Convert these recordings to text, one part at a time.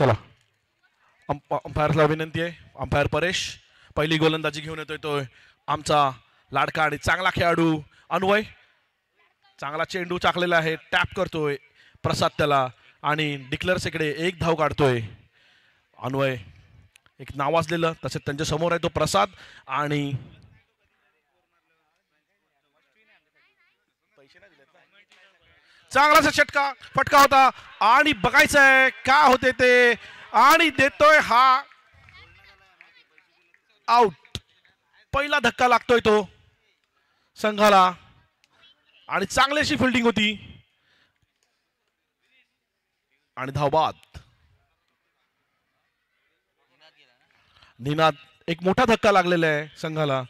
चला अंपायरला विनंती आहे. अंपायर परेश पहिली गोलंदाजी घेऊन येतोय तो आमचा लाडका आणि चांगला खेळाडू अन्वय. चांगला चेंडू टाकलेला आहे, टॅप करतोय प्रसाद त्याला आणि डिक्लेअर्स इकडे एक धाव काढतोय. अन्वय एक नावाजलेलं, तसेच त्यांच्या समोर आहे तो प्रसाद आणि चांगलासा फटका होता आणि बघायचंय का होते ते आणि देतोय हा आउट. पहिला धक्का लागतोय तो संघाला आणि चांगलीशी फिल्डिंग होती आणि धावबाद. निनाद एक मोठा धक्का लागलेला आहे संघाला,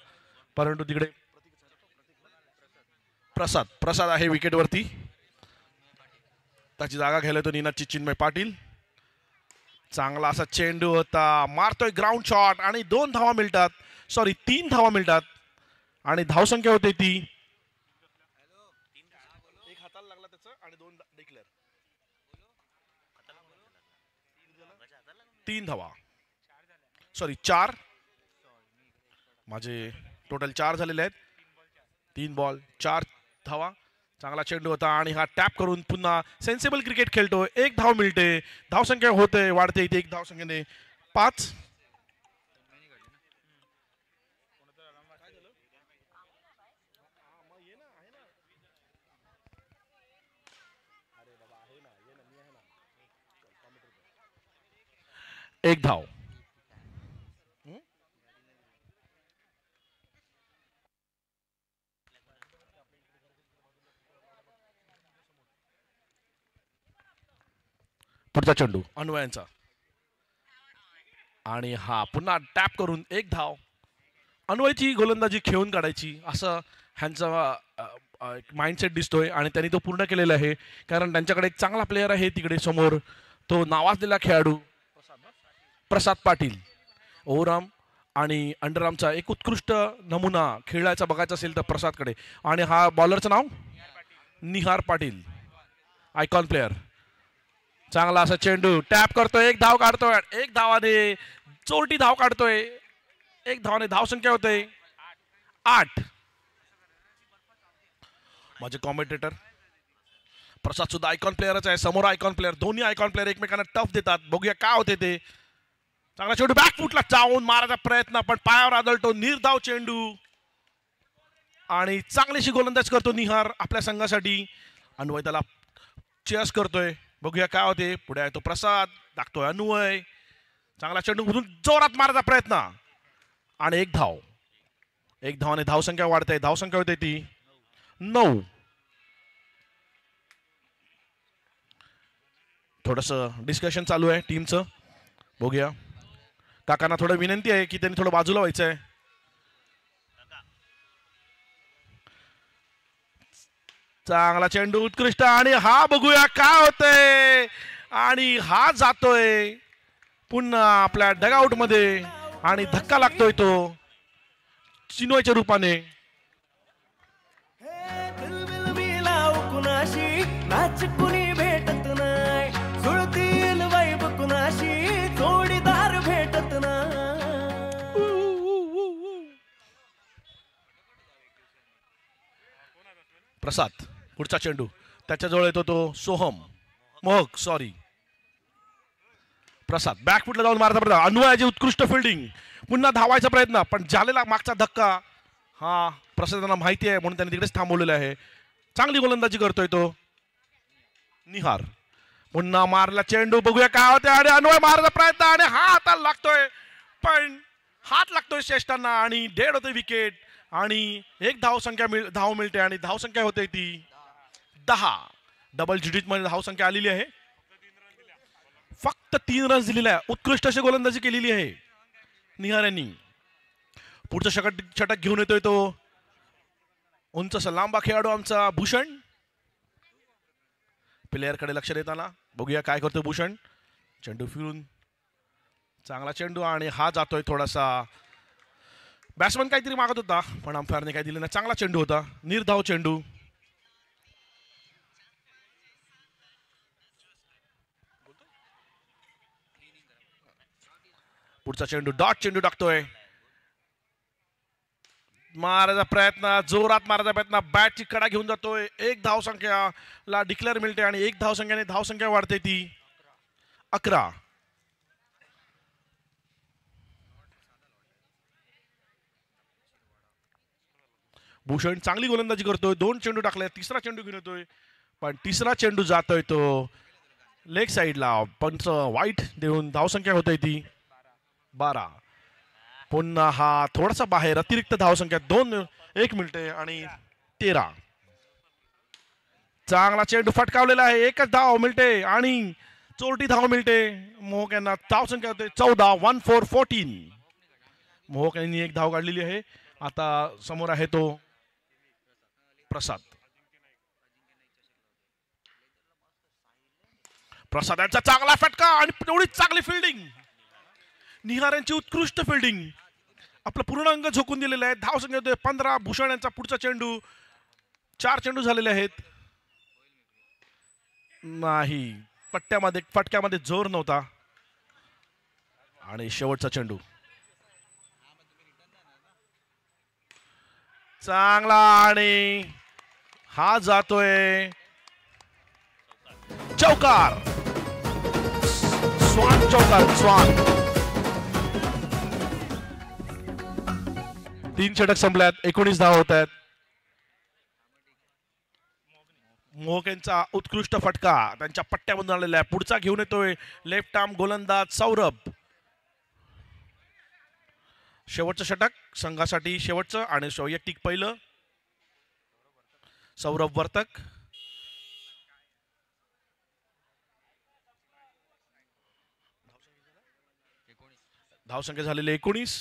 परंतु तिकडे प्रसाद आहे विकेटवरती. त्याची जागा घ्यायला तो निनादची चिन्मय पाटील. चांगला असा चेंडू होता, मारतोय ग्राउंड शॉट आणि 2 धावा मिळतात, सॉरी 3 धावा मिळतात आणि धावसंख्या होते ती एक हाताला लागला त्याचं आणि 2 डिक्लेअर 3 धावा, सॉरी 4, माझे टोटल 4 झालेले आहेत. 3 बॉल 4 धावा. चांगला चेंडू होता आणि हा टॅप करून पुन्हा सेन्सिबल क्रिकेट खेळतो. 1 धाव मिळते, धावसंख्या होते वाढते इथे 1 धावसंख्येने 5. एक धाव. पुढचा चेंडू अन्वयांचा आणि हा पुन्हा टॅप करून 1 धाव. अन्वयची गोलंदाजी खेळून काढायची असं ह्यांचा माइंडसेट दिसतोय आणि त्यांनी तो पूर्ण केलेला आहे, कारण त्यांच्याकडे एक चांगला प्लेअर आहे तिकडे समोर, तो नावाजलेला खेळाडू प्रसाद पाटील. ओव्हरआर्म आणि अंडरआर्मचा एक उत्कृष्ट नमुना खेळायचा बघायचा असेल तर प्रसादकडे. आणि हा बॉलरचं नाव निहार पाटील, आयकॉन प्लेअर. चांगला असा चेंडू टॅप करतोय, 1 धाव काढतोय, 1 धावाने चोरटी धाव काढतोय, 1 धावाने धावसंख्या होते 8. माझे कॉमेंटेटर प्रसाद सुद्धा आयकॉन प्लेअरच आहे, समोर आयकॉन प्लेअर, दोन्ही आयकॉन प्लेअर एकमेकांना टफ देतात. बघूया काय होते ते. चांगला चेंडू बॅक फुटला जाऊन मारायचा प्रयत्न पण पायावर आदळतो. निर्धाव चेंडू आणि चांगलीशी गोलंदाज करतो निहार आपल्या संघासाठी. अन्वय त्याला चेअर्स करतोय. बघूया काय होते. पुढे आहे तो प्रसाद, टाकतोय अन्वय. चांगला चेंडू घुसून जोरात मारायचा प्रयत्न आणि 1 धाव. 1 धावाने धावसंख्या वाढते, धावसंख्या होते ती 9. थोडस डिस्कशन चालू आहे टीमचं, बघूया. काकांना थोडं विनंती आहे की त्यांनी थोडं बाजूला व्हायचं आहे. चांगला चेंडू उत्कृष्ट आणि हा बघूया काय होतंय आणि हा जातोय पुन्हा आपल्या डगआउट मध्ये आणि धक्का लागतोय तो चिनोयच्या रूपाने. प्रसाद पुढचा चेंडू त्याच्याजवळ येतो तो सोहम मोहक, सॉरी प्रसाद बॅक फुटला जाऊन मारता प्रयत्न. अन्वयाची उत्कृष्ट फिल्डिंग, पुन्हा धावायचा प्रयत्न पण झालेला मागचा धक्का हा प्रसादांना माहिती आहे म्हणून त्यांनी तिकडेच थांबवलेलं आहे. चांगली गोलंदाजी करतोय तो निहार. पुन्हा मारला चेंडू, बघूया काय होते आणि अन्वय मारायचा प्रयत्न आणि हा हाताला लागतोय पण हात लागतोय श्रेष्ठांना आणि डेड होते विकेट आणि 1 धाव मिळते आणि धावसंख्या होते ती 10. डबल डिजिट मध्ये धावसंख्या आलेली आहे. फक्त 3 रन्स दिलेल्या आहे. उत्कृष्ट अशी गोलंदाजी केलेली आहे निहार यांनी. पुढचा षटक घेऊन येतोय तो उंच लांबा खेळाडू आमचा भूषण. प्लेअर कडे लक्ष देताना बघूया काय करतोय भूषण. चेंडू फिरून चांगला चेंडू आणि हा जातोय थोडासा. बॅट्समन काहीतरी मागत होता पण अंपायरने काही दिलं नाही. चांगला चेंडू होता, निर्धाव चेंडू. पुढचा चेंडू डॉट चेंडू टाकतोय. मारायचा प्रयत्न, जोरात मारायचा प्रयत्न, बॅटची कडा घेऊन जातोय. एक धावसंख्याला डिक्लेअर मिळते आणि एक धावसंख्याने धावसंख्या वाढते ती 11. भूषण चांगली गोलंदाजी करतोय. 2 चेंडू टाकले, तिसरा चेंडू घेऊन येतोय, पण तिसरा चेंडू जातोय तो लेग साईडला. पंच वाईट देऊन धावसंख्या होते ती 12. पुन्हा हा थोडासा बाहेर, अतिरिक्त धावसंख्या 1 मिनिटे आणि 13. चांगला चेंडू फटकावलेला आहे. एकच धाव मिळते आणि चोरटी धाव मिळते. मोहक यांना धावसंख्या होते 14. 14. मोहक यांनी एक धाव काढलेली आहे. आता समोर आहे तो प्रसाद. प्रसाद यांचा चांगला फटका आणि तेवढीच चांगली फिल्डिंग. निहार यांची उत्कृष्ट फिल्डिंग. आपलं पूर्ण अंग झोकून दिलेलं आहे. धावसंख्या होते 15. भूषण यांचा पुढचा चेंडू. 4 चेंडू झालेले आहेत. नाही, फटक्यामध्ये जोर नव्हता. आणि शेवटचा चेंडू चांगला आणि हा जातोय चौकार. स्वान चौकार. स्वान. 3 षटक संपल्यात. 19 धावा होत आहेत. मोहक यांचा उत्कृष्ट फटका त्यांच्या पट्ट्यामधून आलेला आहे. पुढचा घेऊन येतोय लेफ्ट आर्म गोलंदाज सौरभ. शेवटचं षटक संघासाठी, शेवटचं आणि वैयक्तिक पहिलं. सौरभ वर्तक. धावसंख्या झालेली 19.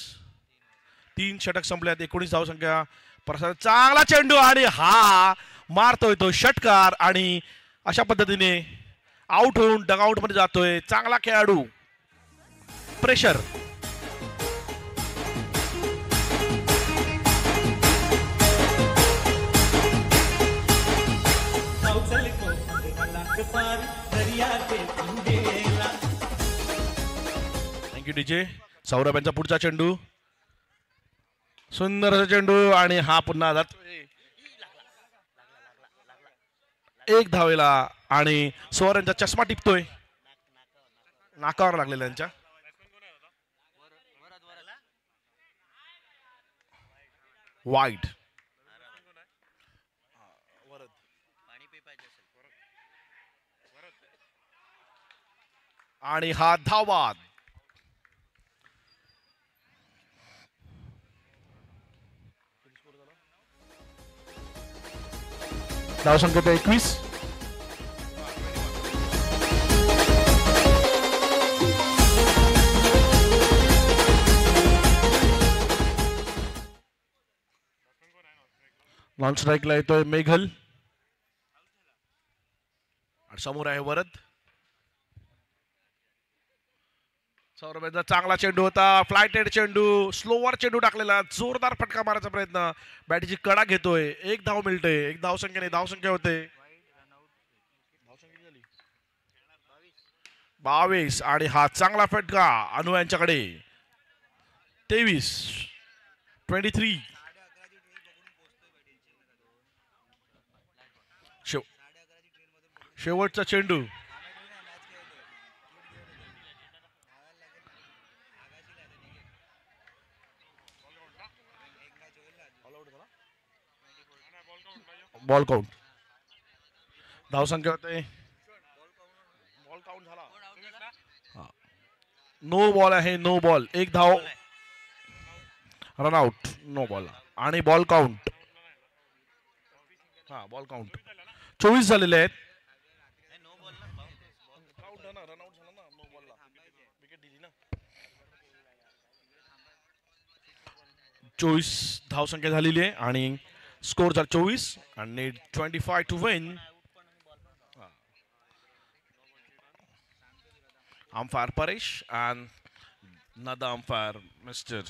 3 षटक संपल्यात. 19 धावसंख्या. प्रसाद चांगला चेंडू आणि हा मारतोय तो षटकार आणि अशा पद्धतीने आउट होऊन डगआउट मध्ये जातोय. चांगला खेळाडू. प्रेशर. Thank you DJ. सौरभ यांचा पुढचा चेंडू. सुंदर असा चेंडू आणि हा पुन्हा जातोय एक धावेला आणि स्वर यांचा चष्मा टिपतोय. नाकावर लागलेला त्यांच्या. वाईट. आणि हा धावबाद. धावसंख्या 21. नॉन स्ट्राईकला येतोय मेघल. समोर आहे वरद. सौरभचा चांगला चेंडू होता. फ्लायटेड चेंडू. स्लोवर चेंडू टाकलेला. जोरदार फटका मारायचा प्रयत्न. बॅटची कडा घेतोय. एक धाव मिळते. एक धावसंख्येने धावसंख्या होते 22. आणि हा चांगला फटका अनु यांच्याकडे 23. 23. शेवटचा चेंडू. Ball count. धावसंख्या होते. बॉल काउंट झाला. नो बॉल आहे. No ball. एक धाव. रनआउट. नो बॉल आणि बॉल काउंट. हा बॉल काउंट 24 झालेले आहेत. 24 धावसंख्या झालेली आहे आणि score 24 and need 25 to win. Umpire Paresh and another umpire Mr.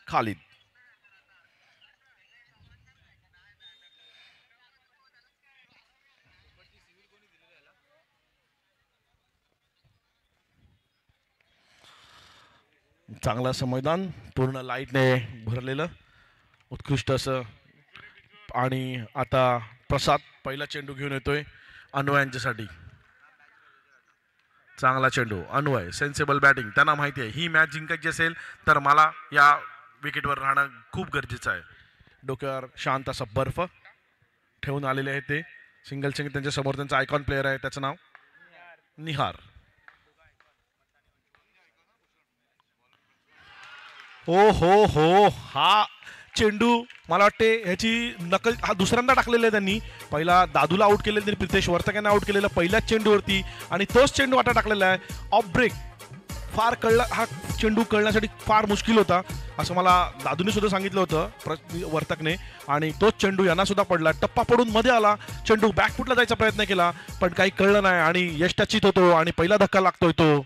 Khalid. चांगलं असं मैदान पूर्ण लाईटने भरलेलं उत्कृष्ट असं. आणि आता प्रसाद पहिला चेंडू घेऊन येतोय अन्वय यांच्यासाठी. चांगला चेंडू अन्वय सेन्सेबल बॅटिंग. त्यांना माहिती आहे ही मॅच जिंकायची असेल तर मला या विकेटवर राहणं खूप गरजेचं आहे. डोक्यावर शांत असा बर्फ ठेवून आलेले आहेत ते. सिंगल त्यांच्या समोर त्यांचा आयकॉन प्लेअर आहे त्याचं नाव निहार. हो हो हो हा चेंडू मला वाटते ह्याची नकल हा दुसऱ्यांदा टाकलेला आहे त्यांनी. पहिला दादूला आउट केलेलं त्यांनी प्रितेश वर्तक यांना आउट केलेलं पहिल्याच चेंडूवरती आणि तोच चेंडू आता टाकलेला आहे. ऑफ ब्रेक फार कळला हा चेंडू कळण्यासाठी फार मुश्किल होता असं मला दादूने सुद्धा सांगितलं होतं वर्तकने. आणि तोच चेंडू यांना सुद्धा पडला. टप्पा पडून मध्ये आला चेंडू बॅकफुटला जायचा प्रयत्न केला पण काही कळलं नाही आणि यश टचित होतो आणि पहिला धक्का लागतोय तो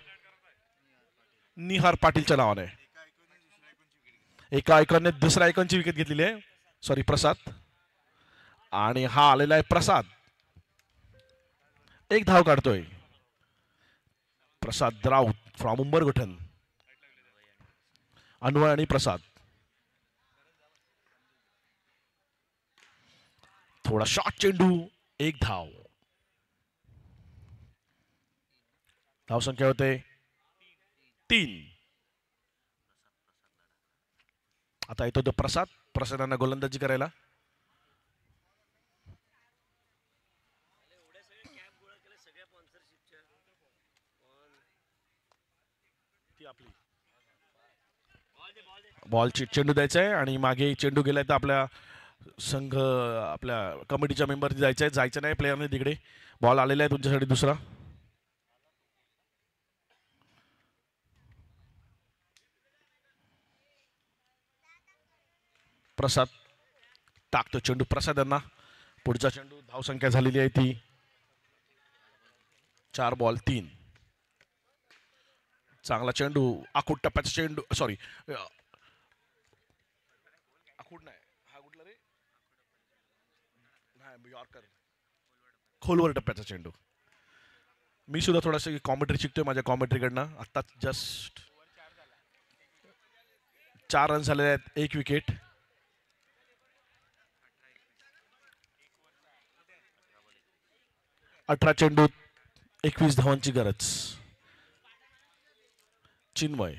निहार पाटीलच्या नावाने. एका आयकॉनने दुसऱ्या आयकॉनची विकेट घेतलेली आहे. सॉरी प्रसाद. आणि हा आलेला आहे प्रसाद. एक धाव काढतोय प्रसाद राऊत फ्रॉम उंबरगठण. अन्वय आणि प्रसाद. थोडा शॉर्ट चेंडू एक धाव. धाव संख्या होते 3. आता येतो तो प्रसादांना गोलंदाजी करायला. बॉलची चेंडू द्यायचा आहे आणि मागे चेंडू गेलाय तर आपल्या संघ आपल्या कमिटीच्या मेंबर जायचं नाही प्लेयरने तिकडे. बॉल आलेला आहे तुमच्यासाठी दुसरा. प्रसाद टाकतो चेंडू प्रसाद यांना. पुढचा चेंडू धाव संख्या झालेली आहे ती 4 बॉल 3. चांगला चेंडू आखूड टप्प्याचा चेंडू सॉरी आखूड नाही हा कुठला रे नाही यॉर्कर खोलवर टप्प्याचा चेंडू. मी सुद्धा थोडासा कॉमेंट्री शिकतोय माझ्या कॉमेंट्रीकडनं. आता जस्ट 4 रन झालेले आहेत 1 विकेट. 18 चेंडू 21 धावांची गरज. चिन्मय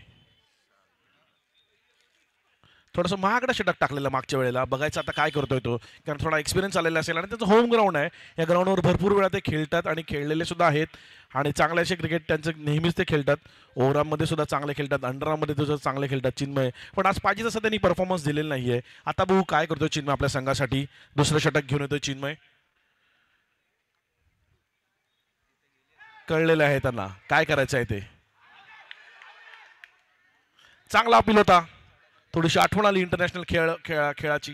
थोडासा महागडा षटक टाकलेला मागच्या वेळेला. बघायचं आता काय करतोय तो कारण थोडा एक्सपिरियन्स आलेला असेल आणि त्याचं होम ग्राउंड आहे. या ग्राउंडवर भरपूर वेळा ते खेळतात आणि खेळलेले सुद्धा आहेत आणि चांगले असे क्रिकेट त्यांचं नेहमीच ते खेळतात. ओव्हरआर्ममध्ये सुद्धा चांगले खेळतात अंडरआर्ममध्ये सुद्धा चांगले खेळतात चिन्मय. पण आज पाहिजे तसं त्यांनी परफॉर्मन्स दिलेला नाहीये. आता बघू काय करतोय चिन्मय आपल्या संघासाठी. दुसरं षटक घेऊन येतोय चिन्मय. कळलेलं आहे त्यांना काय करायचं आहे ते. चांगला अपील होता. थोडीशी आठवण आली इंटरनॅशनल खेळाची.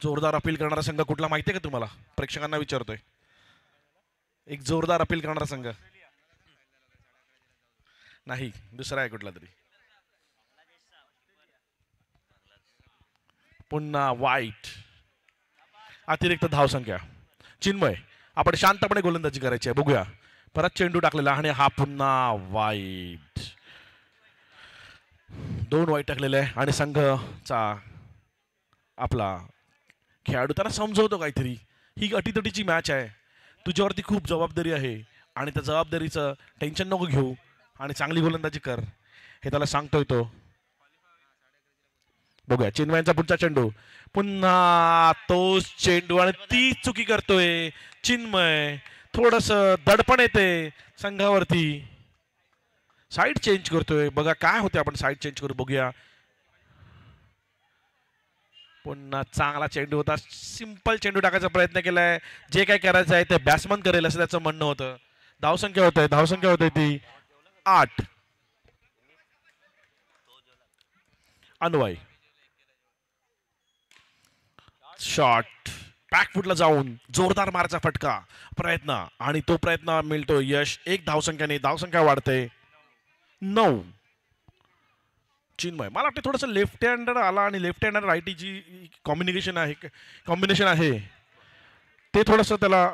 जोरदार अपील करणारा संघ कुठला माहितीये का तुम्हाला. प्रेक्षकांना विचारतोय एक जोरदार अपील करणारा संघ नाही दुसरा आहे कुठला तरी. पुन्हा वाईट अतिरिक्त धावसंख्या. चिन्मय आपण शांतपणे गोलंदाजी करायची आहे. बघूया परत चेंडू टाकलेला आणि हा पुन्हा वाईट. 2 वाईट टाकलेले आहे आणि संघचा आपला खेळाडू त्यांना समजवतो काहीतरी ही अटीतटीची मॅच आहे. तुझ्यावरती खूप जबाबदारी आहे आणि त्या जबाबदारीचं टेन्शन नको घेऊ आणि चांगली गोलंदाजी कर हे त्याला सांगतोय तो. बघूया चिन्मयांचा पुढचा चेंडू. पुन्हा तोच चेंडू आणि ती चुकी करतोय चिन्मय. थोडस दडपण येते संघावरती. साईड चेंज करतोय. बघा काय होते आपण साईड चेंज करू बघूया. पुन्हा चांगला चेंडू होता. सिंपल चेंडू टाकायचा प्रयत्न केलाय. जे काय करायचं आहे ते बॅट्समन करेल असं त्याचं म्हणणं होतं. धावसंख्या होते ती 8. अन्वय शॉट बॅकफुटला जाऊन जोरदार मारायचा फटका प्रयत्न आणि तो प्रयत्न मिळतो यश. 1 धावसंख्याने धावसंख्या वाढते 9. चिन्मय मला वाटतं थोडंसं लेफ्ट हँडर आला आणि लेफ्ट हँड राईटी जी कॉम्बिनेशन आहे ते थोडंसं त्याला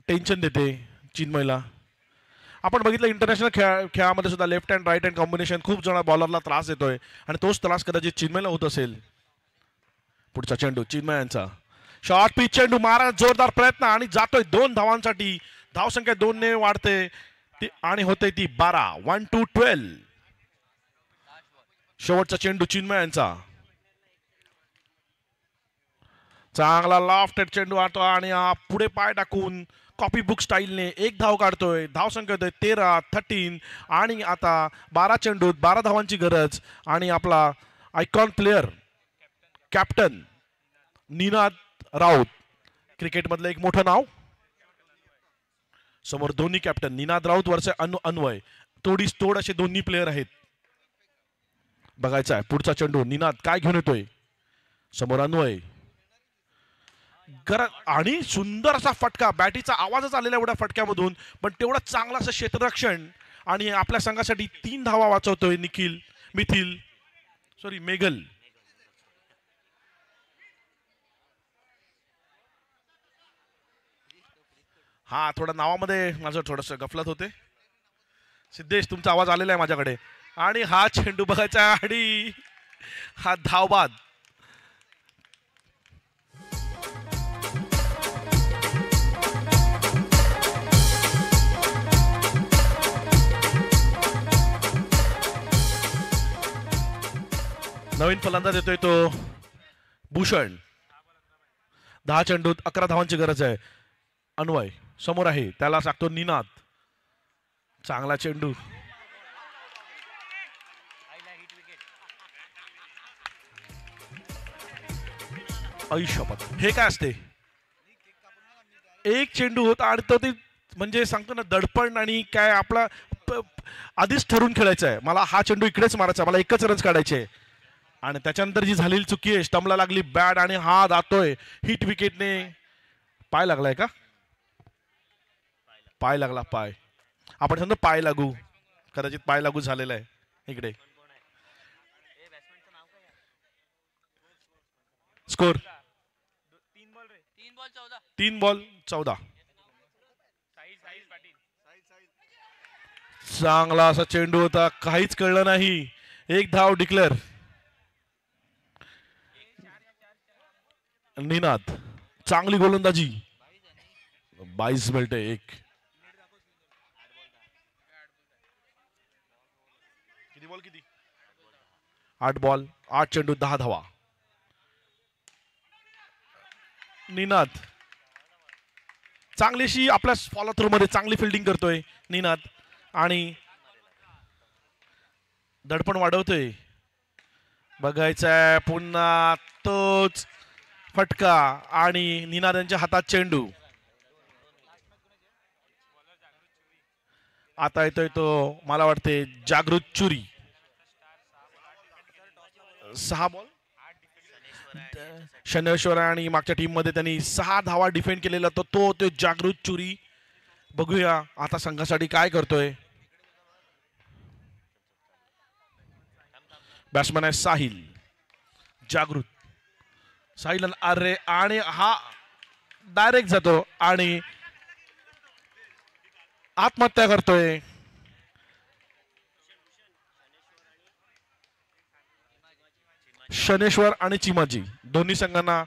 टेन्शन देते चिन्मयला. आपण बघितलं इंटरनॅशनल खेळामध्ये सुद्धा left hand right hand combination खूप जण बॉलरला त्रास देतोय आणि तोच त्रास कदाचित चिन्मयला होत असेल. पुढचा चेंडू चिन्मय यांचा शॉर्ट पिच चेंडू मारा जोरदार प्रयत्न आणि जातोय 2 धावांसाठी. धावसंख्या 2 ने वाढते आणि होते ती 12. 1-12. शेवटचा चेंडू चिन्मय यांचा चांगला लॉफ्टेड चेंडू आतो आणि पुढे पाय टाकून कॉपी बुक स्टाईलने 1 धाव काढतोय. धावसंख्या होतोय 13 आणि आता 12 चेंडूत 12 धावांची गरज आणि आपला icon player captain Ninad Raut क्रिकेटमधलं एक मोठं नाव. समोर दोन्ही कॅप्टन निनाद राऊत वरचे अन्वय तोडीस तोड असे दोन्ही प्लेयर आहेत. बघायचा आहे पुढचा चेंडू निनाद काय घेऊन येतोय. समोर अन्वय आणि सुंदर असा फटका बॅटीचा आवाजच आलेला एवढ्या फटक्यामधून पण तेवढा चांगला असं क्षेत्ररक्षण आणि आपल्या संघासाठी 3 धावा वाचवतोय मेघल. हा थोडा नावामध्ये माझं थोडस गफलत होते. सिद्धेश तुमचा आवाज आलेला आहे माझ्याकडे आणि हा चेंडू बघायचा आणि हा धावबाद. नवीन फलंदाज येतोय तो भूषण. 10 चेंडूत 11 धावांची गरज आहे. अन्वय समोर आहे त्याला सांगतो निनाद. चांगला चेंडू आयुष्यपत हे काय असते. एक चेंडू होता आणि तो ते म्हणजे सांगतो ना दडपण आणि काय आपला आधीच ठरून खेळायचं आहे. मला हा चेंडू इकडेच मारायचा मला एकच रन्स काढायचे आणि त्याच्यानंतर जी झालेली चुकी आहे स्टंपला लागली बॅट आणि हा जातोय हिट विकेटने. पाय लागलाय का. पाय लागला पाय आपण समजा पाय लागू कदाचित पाय लागू झालेला आहे इकडे. Score 3 ball 14. चांगला असा चेंडू होता काहीच कळलं नाही. 1 धाव डिक्लेअर. निनाद चांगली गोलंदाजी 22 मिनिटे 1. किती 8 बॉल 8 चेंडू 10 धावा. निनाद चांगलीशी आपल्या फॉलो थ्रू मध्ये चांगली फिल्डिंग करतोय निनाद आणि दडपण वाढवतोय. बघायचंय पुन्हा तोच फटका आणि निनाद यांच्या हातात चेंडू. आता येतोय तो मला वाटते जागृत चुरी. 6 बॉल शनेश्वर आणि मागच्या टीम मध्ये त्यांनी 6 धावा डिफेंड केलेला तो जागृत चुरी. बघूया आता संघासाठी काय करतोय. बॅट्समन आहे साहिल. जागृत साहिल अरे आणि हा डायरेक्ट जातो आणि आत्महत्या करतोय. शनेश्वर आणि चिमाजी दोन्ही संघांना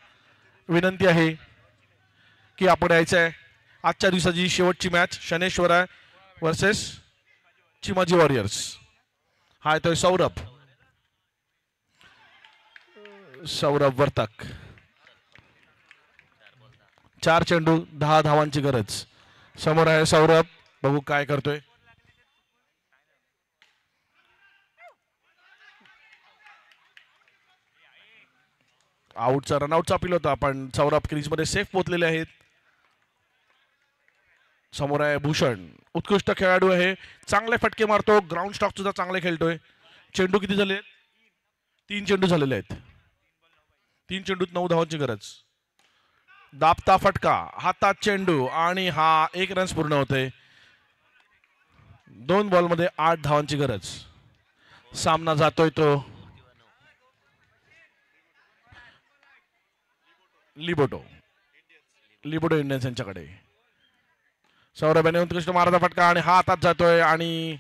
विनंती आहे की आपण यायचंय. आजच्या दिवसाची शेवटची match Shaneshwar versus Chimaji warriors. हा येतोय सौरभ वर्तक. 4 चेंडू 10 धावांची गरज. समोर आहे सौरभ बघू काय करतोय. आउटचा रनआउटचा अपील होता पण सौरभ क्रीज मध्ये सेफ पोहोचलेले आहेत. समोर आहे भूषण उत्कृष्ट खेळाडू आहे चांगले फटके मारतो ग्राउंड स्टॉक सुद्धा चांगले खेळतोय. चेंडू किती झाले 3 चेंडू झालेले आहेत. 3 चेंडूत 9 धावांची गरज. दाबता फटका हातात चेंडू आणि हा 1 रन्स पूर्ण होते. 2 बॉल मध्ये 8 धावांची गरज. सामना जातोय तो लिबोटो इंडियन्स यांच्याकडे. सौरभ याने उत्कृष्ट माराचा फटका आणि हा हातात जातोय आणि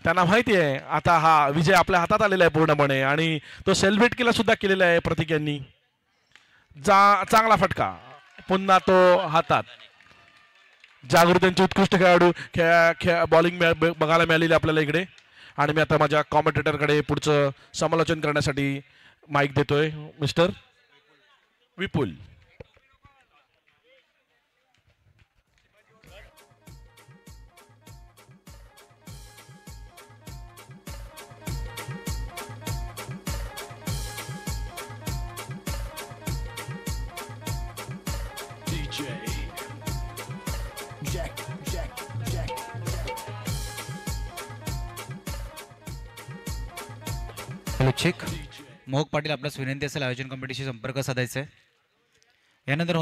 त्यांना माहिती आहे आता हा विजय आपल्या हातात आलेला आहे पूर्णपणे आणि तो सेलिब्रेट सुद्धा केलेला आहे प्रतीक यांनी. चांगला फटका पुन्हा तो हातात. जागृतींचे उत्कृष्ट खेळाडू बॉलिंग बघायला मिळालेली आपल्याला इकडे. आणि मी आता माझ्या कॉमेंटेटरकडे पुढचं समालोचन करण्यासाठी माईक देतोय मिस्टर विपुल. चेक. मोहक पाटील आपल्यास विनंती असेल आयोजन कमिटीशी संपर्क साधायचा आहे. यानंतर